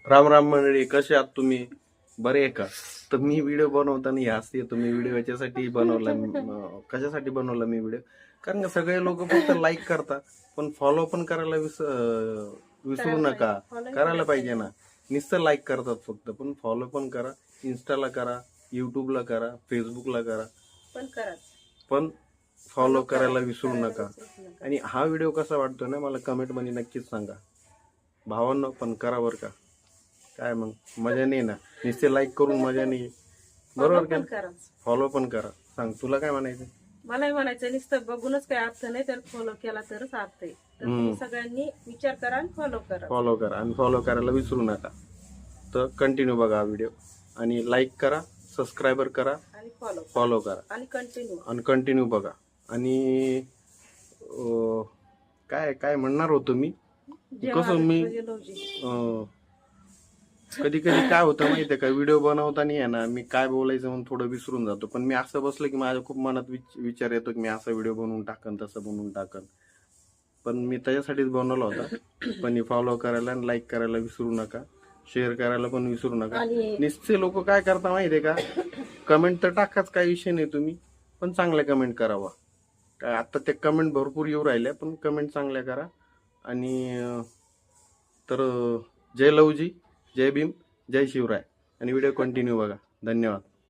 राम राम मंडळी, कसे आहात तुम्ही? बरे आहे का? तर मी व्हिडिओ बनवताना हे असते. तुम्ही व्हिडिओ याच्यासाठी बनवला, कशासाठी बनवला मी व्हिडिओ? कारण का सगळे लोक फक्त लाईक करतात, पण फॉलो पण करायला विसरू नका. करायला पाहिजे ना. नुसतं लाईक करतात फक्त, पण फॉलो पण करा. इन्स्टाला करा, युट्यूबला करा, फेसबुकला करा, पण फॉलो करायला विसरू नका. आणि हा व्हिडिओ कसा वाटतो ना, मला कमेंट मध्ये नक्कीच सांगा भावांनो. पण करा बरं का. काय मग मजा नाही ना, नुसते लाईक करून मजा नाही. बरोबर का? फॉलो पण करा. सांग, तुला काय म्हणायचं? मलाही म्हणायचं नुसतं बघूनच काही अर्थ नाही, तर फॉलो केला तरच अर्थ आहे. तर तुम्ही सगळ्यांनी विचार करा आणि फॉलो करा. फॉलो करा आणि फॉलो करायला विसरू नका. तर कंटिन्यू बघा हा व्हिडिओ आणि लाईक करा, सबस्क्रायबर करा आणि फॉलो करा आणि कंटिन्यू बघा. आणि काय काय म्हणणार होतो मी, कसं मी कधी कधी काय होतं माहितीये का, व्हिडिओ बनवताना आहे ना, मी काय बोलायचं म्हणून थोडं विसरून जातो. पण मी असं बसलं की माझ्या खूप मनात विचार येतो की मी असा व्हिडिओ बनवून टाकन, तसं बनवून टाकन. पण मी त्याच्यासाठीच बनवला होता. पण फॉलो करायला आणि लाईक करायला विसरू नका, शेअर करायला पण विसरू नका. निश्चित लोक काय करता माहितीये का, कमेंट तर टाकाच, काही विषय नाही, तुम्ही पण चांगल्या कमेंट करावा. काय आता ते कमेंट भरपूर येऊ राहिल्या, पण कमेंट चांगल्या करा. आणि तर जय लवजी, जय भीम, जय शिवराय. आणि व्हिडिओ कंटिन्यू बघा. धन्यवाद.